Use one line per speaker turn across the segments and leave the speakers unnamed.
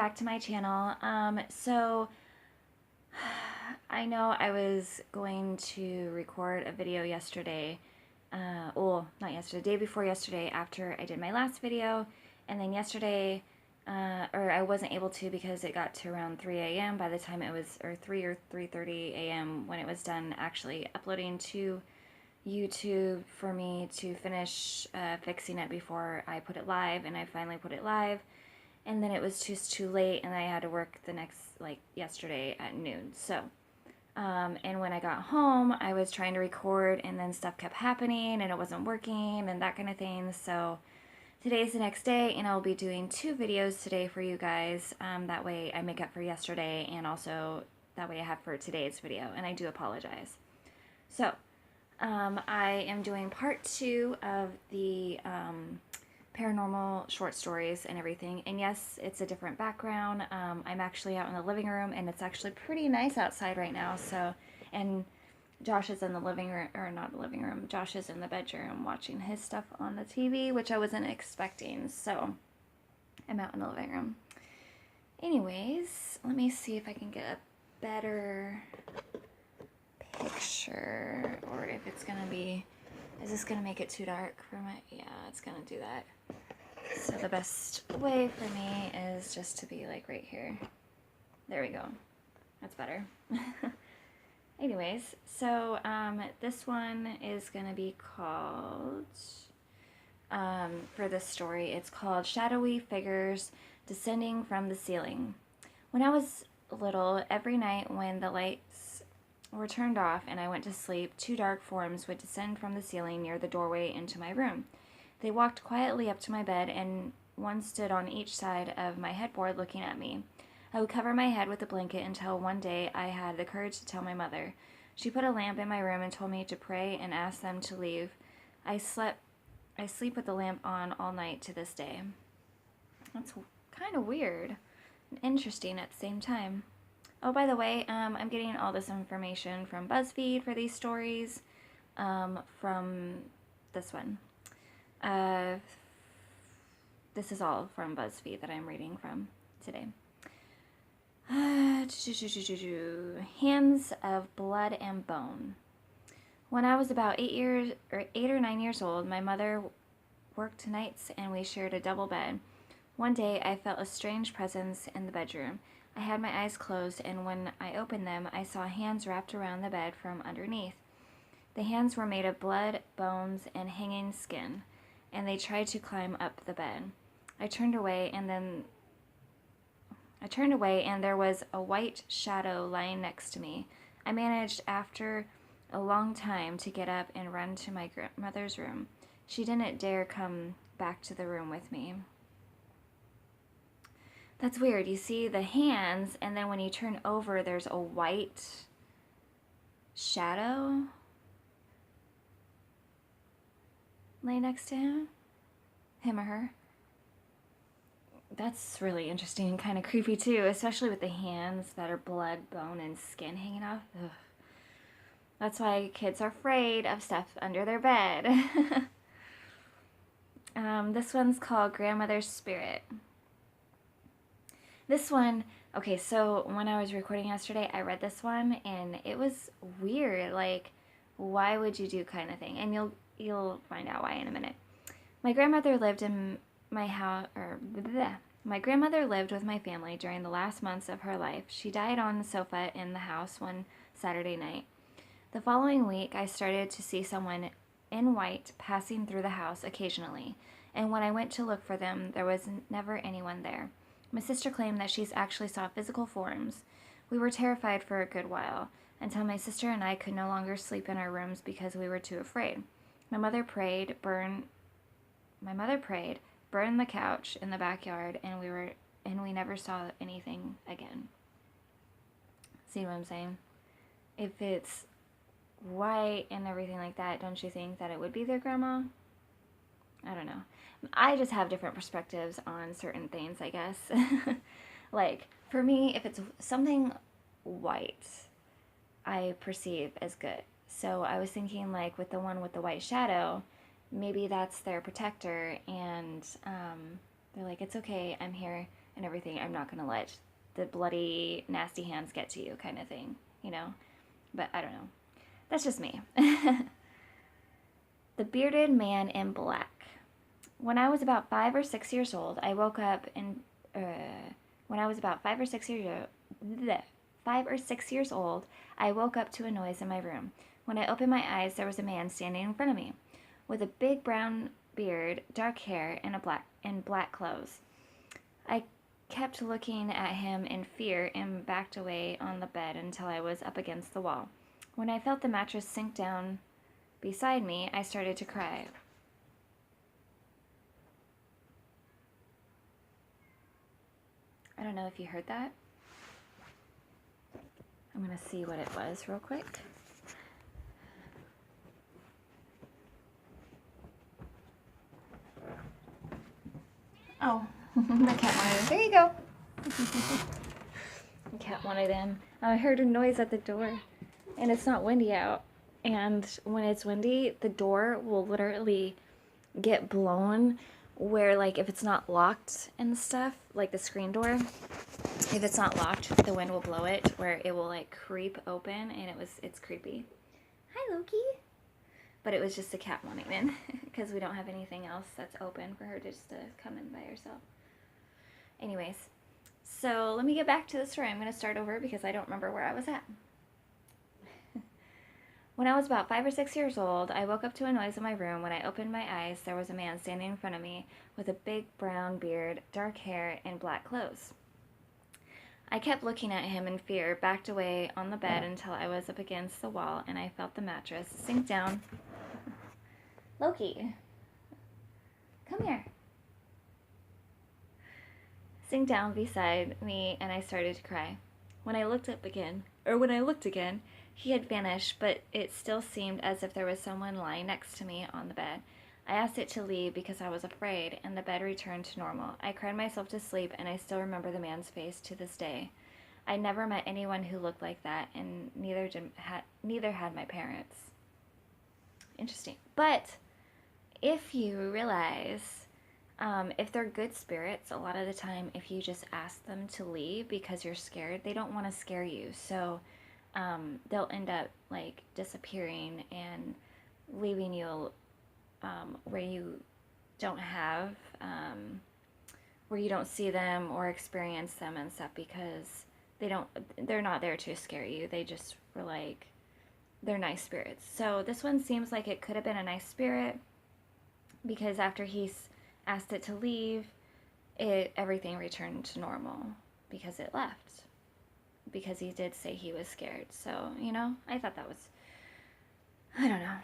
back to my channel. So I know I was going to record a video yesterday, well, not yesterday, the day before yesterday after I did my last video, and then yesterday, or I wasn't able to because it got to around 3 a.m. by the time it was, or 3 or 3:30 a.m. when it was done actually uploading to YouTube for me to finish fixing it before I put it live, and I finally put it live. And then it was just too late, and I had to work the next, like, yesterday at noon. So, and when I got home, I was trying to record, and then stuff kept happening, and it wasn't working, and that kind of thing. So, today's the next day, and I'll be doing 2 videos today for you guys. That way I make up for yesterday, and also that way I have for today's video, and I do apologize. So, I am doing part 2 of the, paranormal short stories and everything, and yes, it's a different background. I'm actually out in the living room, and it's actually pretty nice outside right now. So, and Josh is in the living room, or not the living room, Josh is in the bedroom watching his stuff on the TV, which I wasn't expecting. So I'm out in the living room. Anyways, let me see if I can get a better picture, or if it's gonna be, is this gonna make it too dark for my, yeah, it's gonna do that. So the best way for me is just to be like right here. There we go. That's better. Anyways, so this one is gonna be called, for this story, it's called Shadowy Figures Descending from the Ceiling. When I was little, every night when the lights were turned off and I went to sleep, 2 dark forms would descend from the ceiling near the doorway into my room. They walked quietly up to my bed, and one stood on each side of my headboard looking at me. I would cover my head with a blanket until one day I had the courage to tell my mother. She put a lamp in my room and told me to pray and ask them to leave. I sleep with the lamp on all night to this day. That's kind of weird and interesting at the same time. Oh, by the way, I'm getting all this information from BuzzFeed for these stories, from this one. This is all from BuzzFeed that I'm reading from today. Hands of Blood and Bone. When I was about 8 or 9 years old, my mother worked nights and we shared a double bed. One day I felt a strange presence in the bedroom. I had my eyes closed, and when I opened them, I saw hands wrapped around the bed from underneath. The hands were made of blood, bones, and hanging skin, and they tried to climb up the bed. I turned away, and there was a white shadow lying next to me. I managed, after a long time, to get up and run to my grandmother's room. She didn't dare come back to the room with me. That's weird. You see the hands, and then when you turn over, there's a white shadow lay next to him or her. That's really interesting and kind of creepy too, especially with the hands that are blood, bone, and skin hanging off. Ugh. That's why kids are afraid of stuff under their bed. This one's called Grandmother's Spirit. This one, okay, so when I was recording yesterday, I read this one, and it was weird, like, why would you do kind of thing? And you'll find out why in a minute. My grandmother lived in my house, my grandmother lived with my family during the last months of her life. She died on the sofa in the house one Saturday night. The following week, I started to see someone in white passing through the house occasionally, and when I went to look for them, there was never anyone there. My sister claimed that she's actually saw physical forms. We were terrified for a good while, until my sister and I could no longer sleep in our rooms because we were too afraid. My mother prayed, burned the couch in the backyard, and we never saw anything again. See what I'm saying? If it's white and everything like that, don't you think that it would be their grandma? I don't know. I just have different perspectives on certain things, I guess. Like, for me, if it's something white, I perceive as good. So I was thinking, like, with the one with the white shadow, maybe that's their protector, and they're like, it's okay, I'm here and everything. I'm not going to let the bloody, nasty hands get to you kind of thing, you know? But I don't know. That's just me. The Bearded Man in Black. When I was about 5 or 6 years old, I woke up in... when I was about 5 or 6 years... 5 or 6 years old, I woke up to a noise in my room. When I opened my eyes, there was a man standing in front of me, with a big brown beard, dark hair, and black clothes. I kept looking at him in fear and backed away on the bed until I was up against the wall. When I felt the mattress sink down beside me, I started to cry. I don't know if you heard that. I'm going to see what it was real quick. Oh, the cat wanted them. There you go. The cat wanted them. I heard a noise at the door, and it's not windy out. And when it's windy, the door will literally get blown where, like, if it's not locked and stuff, like the screen door, if it's not locked, the wind will blow it where it will, like, creep open, and it's creepy. Hi, Loki. But it was just a cat wanting in because we don't have anything else that's open for her just to come in by herself. Anyways, so let me get back to the story. I'm going to start over because I don't remember where I was at. When I was about 5 or 6 years old, I woke up to a noise in my room. When I opened my eyes, there was a man standing in front of me with a big brown beard, dark hair, and black clothes. I kept looking at him in fear, backed away on the bed until I was up against the wall, and I felt the mattress sink down. Loki, come here. Sink down beside me, and I started to cry. When I looked again, he had vanished, but it still seemed as if there was someone lying next to me on the bed. I asked it to leave because I was afraid, and the bed returned to normal. I cried myself to sleep, and I still remember the man's face to this day. I never met anyone who looked like that, and neither had my parents. Interesting. But if you realize, if they're good spirits, a lot of the time, if you just ask them to leave because you're scared, they don't want to scare you. So they'll end up, like, disappearing and leaving you where you don't have, where you don't see them or experience them and stuff because they're not there to scare you. They just were like, they're nice spirits. So this one seems like it could have been a nice spirit because after he's asked it to leave, everything returned to normal because it left. Because he did say he was scared. So, you know, I thought that was, I don't know.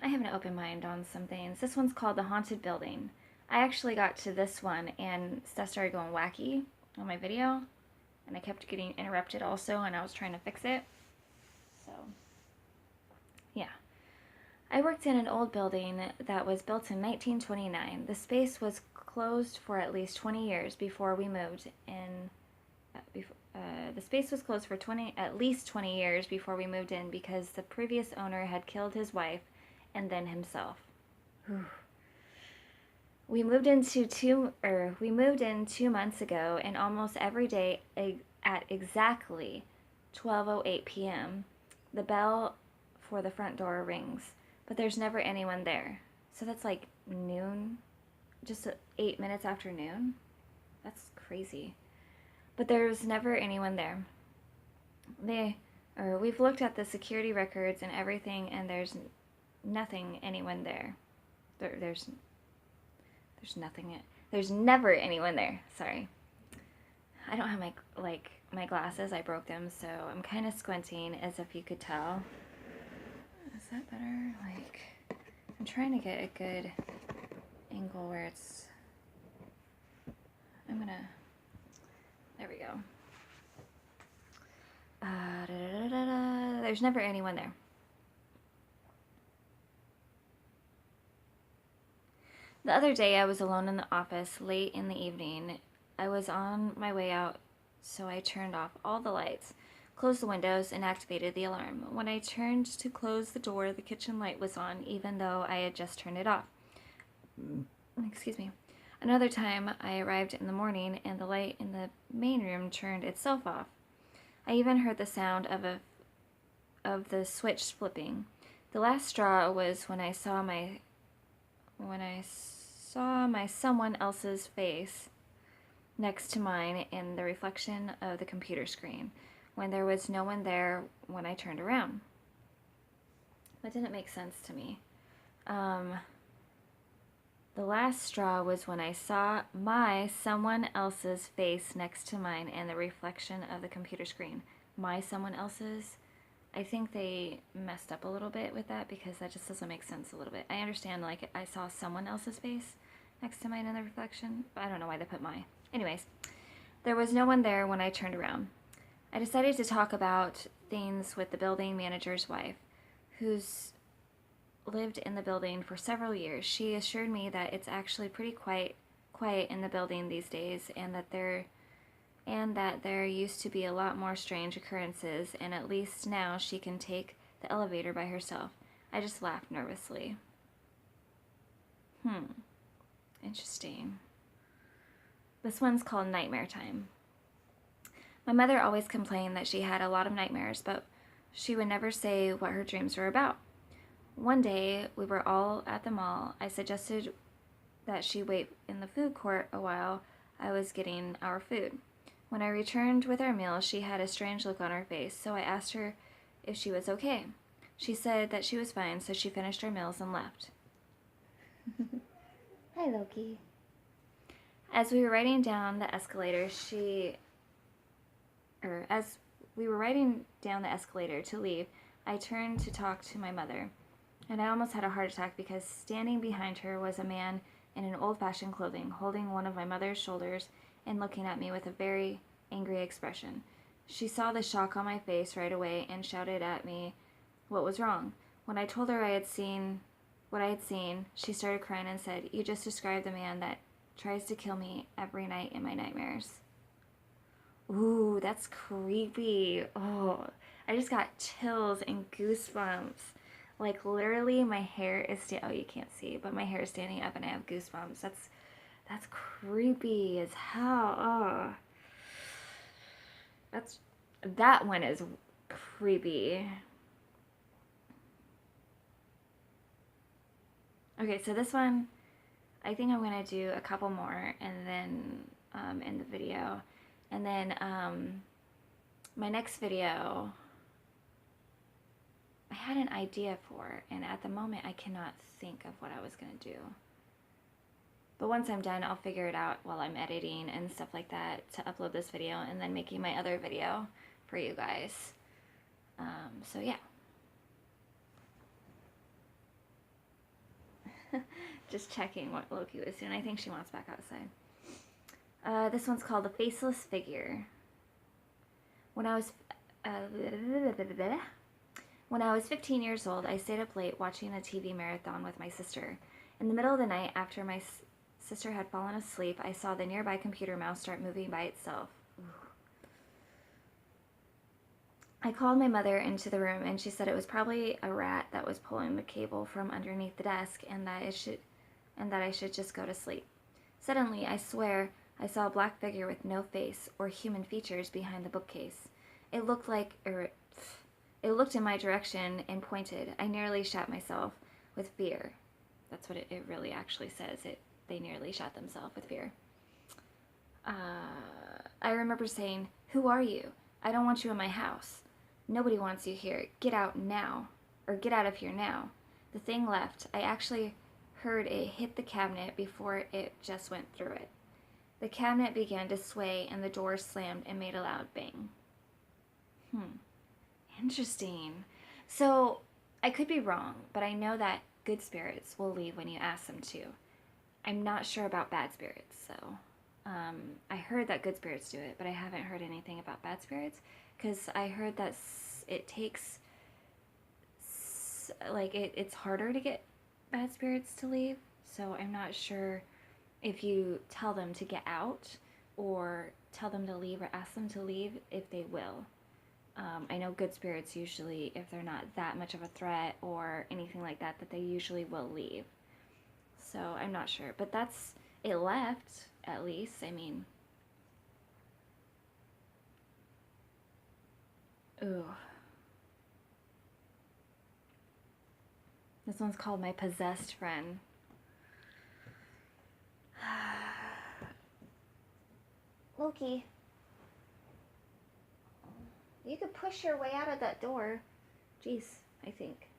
I have an open mind on some things. This one's called The Haunted Building. I actually got to this one and stuff started going wacky on my video. And I kept getting interrupted also, and I was trying to fix it. So, yeah. I worked in an old building that was built in 1929. The space was closed for at least 20 years before we moved in. The space was closed for at least 20 years before we moved in because the previous owner had killed his wife and then himself. Whew. We moved in 2 months ago, and almost every day at exactly 12:08 p.m., the bell for the front door rings, but there's never anyone there. So that's like noon, just 8 minutes after noon. That's crazy. But there's never anyone there. We've looked at the security records and everything, and there's anyone there. There's nothing. There's never anyone there. Sorry. I don't have my glasses. I broke them, so I'm kind of squinting, as if you could tell. Is that better? Like, I'm trying to get a good angle where it's. There we go. There's never anyone there. The other day I was alone in the office late in the evening. I was on my way out, so I turned off all the lights, closed the windows, and activated the alarm. When I turned to close the door, the kitchen light was on, even though I had just turned it off. Excuse me. Another time, I arrived in the morning and the light in the main room turned itself off. I even heard the sound of the switch flipping. The last straw was when I saw my someone else's face next to mine in the reflection of the computer screen, when there was no one there when I turned around. That didn't make sense to me. The last straw was when I saw my someone else's face next to mine in the reflection of the computer screen. My someone else's? I think they messed up a little bit with that because that just doesn't make sense a little bit. I understand, like, I saw someone else's face next to mine in the reflection, but I don't know why they put my. Anyways, there was no one there when I turned around. I decided to talk about things with the building manager's wife, who's lived in the building for several years. She assured me that it's actually pretty quiet in the building these days, and that there used to be a lot more strange occurrences, and at least now she can take the elevator by herself. I just laughed nervously. Interesting. This one's called Nightmare Time. My mother always complained that she had a lot of nightmares, but she would never say what her dreams were about. One day, we were all at the mall. I suggested that she wait in the food court a while I was getting our food. When I returned with our meal, she had a strange look on her face, so I asked her if she was okay. She said that she was fine, so she finished our meals and left. Hi, Loki. As we were riding down the escalator, as we were riding down the escalator to leave, I turned to talk to my mother, and I almost had a heart attack because standing behind her was a man in an old-fashioned clothing, holding one of my mother's shoulders and looking at me with a very angry expression. She saw the shock on my face right away and shouted at me what was wrong. When I told her what I had seen, she started crying and said, "You just described the man that tries to kill me every night in my nightmares." Ooh, that's creepy. Oh, I just got chills and goosebumps. Like, literally, my hair is oh, you can't see, but my hair is standing up and I have goosebumps. That's creepy as hell. Oh. That one is creepy. Okay, so this one, I think I'm gonna do a couple more and then in the video. And then my next video, I had an idea for, and at the moment I cannot think of what I was gonna do. But once I'm done, I'll figure it out while I'm editing and stuff like that to upload this video and then making my other video for you guys. So yeah. Just checking what Loki was doing. I think she wants back outside. This one's called The Faceless Figure. When I was 15 years old, I stayed up late watching a TV marathon with my sister. In the middle of the night, after my sister had fallen asleep, I saw the nearby computer mouse start moving by itself. Ooh. I called my mother into the room, and she said it was probably a rat that was pulling the cable from underneath the desk, and that I should just go to sleep. Suddenly, I swear, I saw a black figure with no face or human features behind the bookcase. It looked in my direction and pointed. I nearly shot myself with fear. That's what it really actually says. They nearly shot themselves with fear. I remember saying, "Who are you? I don't want you in my house. Nobody wants you here. Get out now. Or get out of here now." The thing left. I actually heard it hit the cabinet before it just went through it. The cabinet began to sway and the door slammed and made a loud bang. Interesting. So, I could be wrong, but I know that good spirits will leave when you ask them to. I'm not sure about bad spirits, so I heard that good spirits do it, but I haven't heard anything about bad spirits, because I heard that it takes, like, it's harder to get bad spirits to leave, so I'm not sure if you tell them to get out or tell them to leave or ask them to leave, if they will. I know good spirits usually, if they're not that much of a threat or anything like that, that they usually will leave. So I'm not sure, but It left, at least. I mean, ooh. This one's called My Possessed Friend. Loki, you could push your way out of that door. Jeez, I think.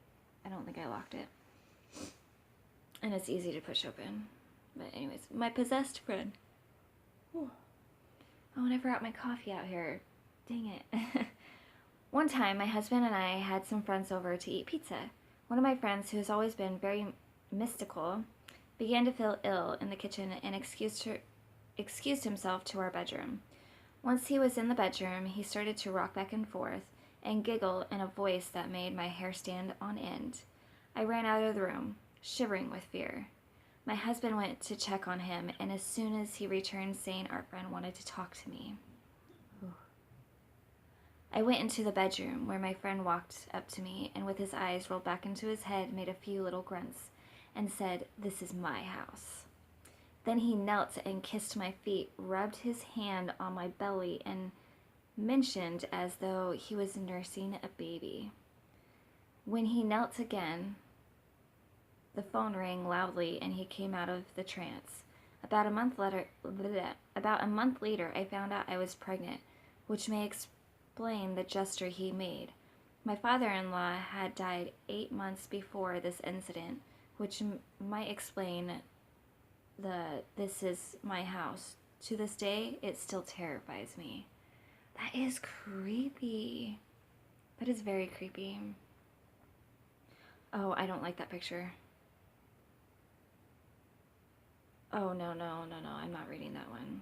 I don't think I locked it. And it's easy to push open. But anyways, my possessed friend. Ooh. Oh, and I forgot my coffee out here. Dang it. One time, my husband and I had some friends over to eat pizza. One of my friends, who has always been very mystical, began to feel ill in the kitchen and excused himself to our bedroom. Once he was in the bedroom, he started to rock back and forth and giggle in a voice that made my hair stand on end. I ran out of the room, shivering with fear. My husband went to check on him, and as soon as he returned saying our friend wanted to talk to me. I went into the bedroom where my friend walked up to me and with his eyes rolled back into his head made a few little grunts and said, "This is my house." Then he knelt and kissed my feet, rubbed his hand on my belly, and mentioned as though he was nursing a baby. When he knelt again, the phone rang loudly and he came out of the trance. About a month later, I found out I was pregnant, which may explain the gesture he made. My father-in-law had died 8 months before this incident, which might explain "this is my house." To this day, it still terrifies me. That is creepy. That is very creepy. Oh, I don't like that picture. Oh, no, I'm not reading that one.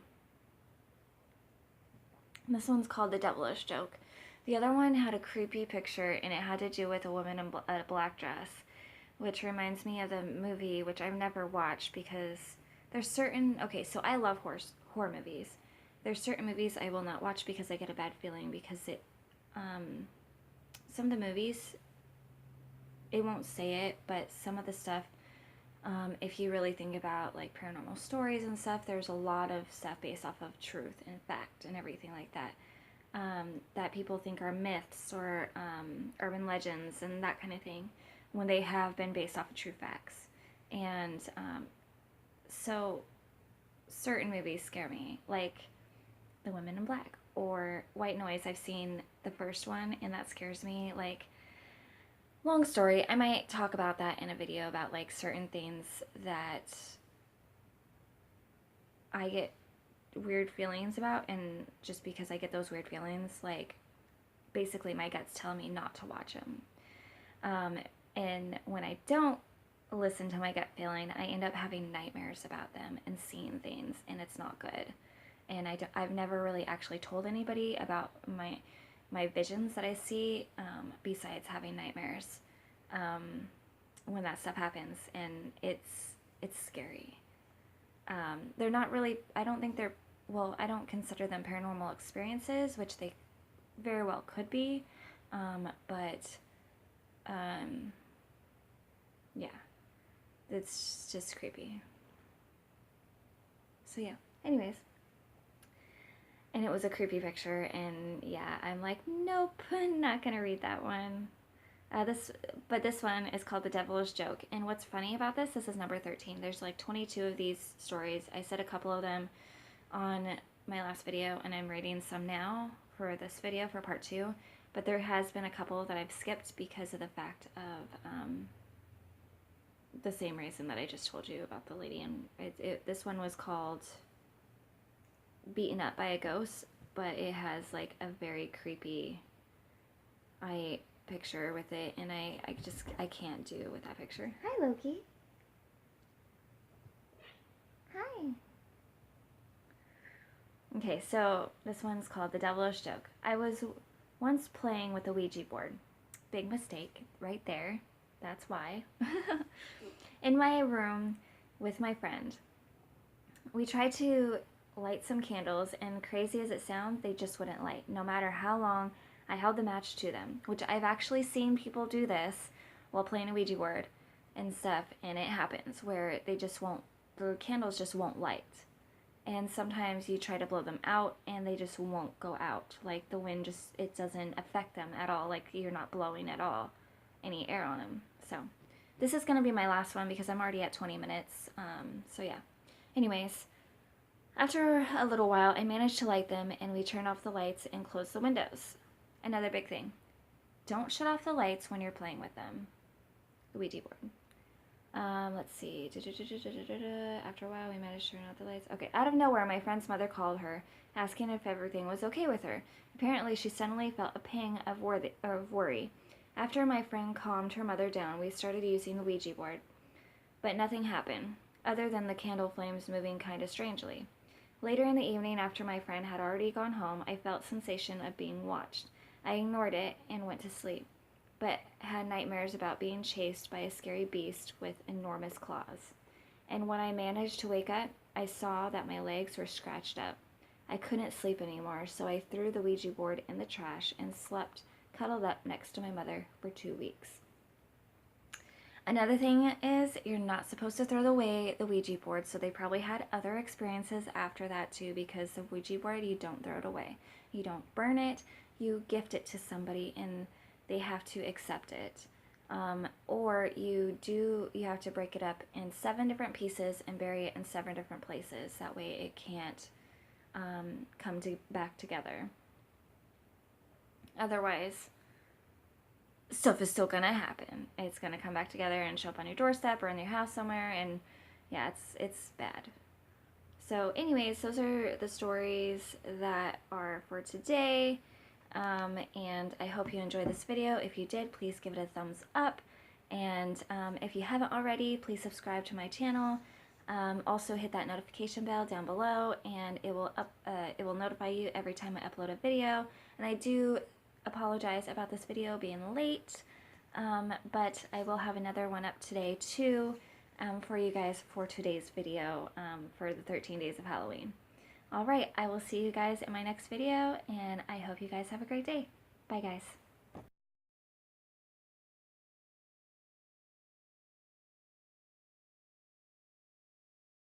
This one's called The Devilish Joke. The other one had a creepy picture, and it had to do with a woman in a black dress, which reminds me of the movie, which I've never watched because there's certain... Okay, so I love horror movies. There's certain movies I will not watch because I get a bad feeling because it... some of the movies, it won't say it, but some of the stuff... if you really think about like paranormal stories and stuff, there's a lot of stuff based off of truth and fact and everything like that, that people think are myths or urban legends and that kind of thing, when they have been based off of true facts. And so certain movies scare me, like The Women in Black or White Noise. I've seen the first one and that scares me. Like, long story, I might talk about that in a video about like certain things that I get weird feelings about, and just because I get those weird feelings, like basically my gut's telling me not to watch them. And when I don't listen to my gut feeling, I end up having nightmares about them and seeing things, and it's not good. And I've never really actually told anybody about my visions that I see, besides having nightmares, when that stuff happens, and it's scary. They're not really, I don't think they're, well, I don't consider them paranormal experiences, which they very well could be, but yeah, it's just creepy. So yeah, anyways. And it was a creepy picture, and yeah, I'm like, nope, I'm not gonna read that one. But this one is called The Devilish Joke, and what's funny about this is number 13. There's like 22 of these stories. I said a couple of them on my last video, and I'm reading some now for this video for part 2, but there has been a couple that I've skipped because of the fact of the same reason that I just told you about the lady, and this one was called Beaten Up by a Ghost, but it has like a very creepy picture with it, and I can't do with that picture. Hi, Loki. Hi. Okay, so this one's called The Devilish Joke. I was once playing with a Ouija board. Big mistake right there. That's why. In my room with my friend. We tried to light some candles, and crazy as it sounds, they just wouldn't light, no matter how long I held the match to them, which I've actually seen people do this while playing a Ouija board and stuff, and it happens where they just won't the candles just won't light. And sometimes you try to blow them out and they just won't go out. Like the wind just, it doesn't affect them at all. Like you're not blowing at all any air on them. So this is going to be my last one because I'm already at 20 minutes. So yeah. Anyways, after a little while, I managed to light them and we turned off the lights and closed the windows. Another big thing. Don't shut off the lights when you're playing with them. The Ouija board. Let's see. After a while, we managed to turn out the lights. Okay, out of nowhere, my friend's mother called her, asking if everything was okay with her. Apparently, she suddenly felt a pang of worry. After my friend calmed her mother down, we started using the Ouija board. But nothing happened, other than the candle flames moving kind of strangely. Later in the evening, after my friend had already gone home, I felt sensation of being watched. I ignored it and went to sleep, but had nightmares about being chased by a scary beast with enormous claws. And when I managed to wake up, I saw that my legs were scratched up. I couldn't sleep anymore, so I threw the Ouija board in the trash and slept cuddled up next to my mother for 2 weeks. Another thing is you're not supposed to throw away the Ouija board, so they probably had other experiences after that too, because the Ouija board, you don't throw it away. You don't burn it, you gift it to somebody and they have to accept it. Or you have to break it up in 7 different pieces and bury it in 7 different places. That way it can't come back together. Otherwise, stuff is still gonna happen. It's gonna come back together and show up on your doorstep or in your house somewhere, and yeah, it's bad. So anyways, those are the stories that are for today. And I hope you enjoyed this video. If you did, please give it a thumbs up. And if you haven't already, please subscribe to my channel. Also hit that notification bell down below, and it will notify you every time I upload a video. And I do apologize about this video being late, but I will have another one up today too for you guys for today's video for the 13 days of Halloween. Alright, I will see you guys in my next video, and I hope you guys have a great day. Bye guys.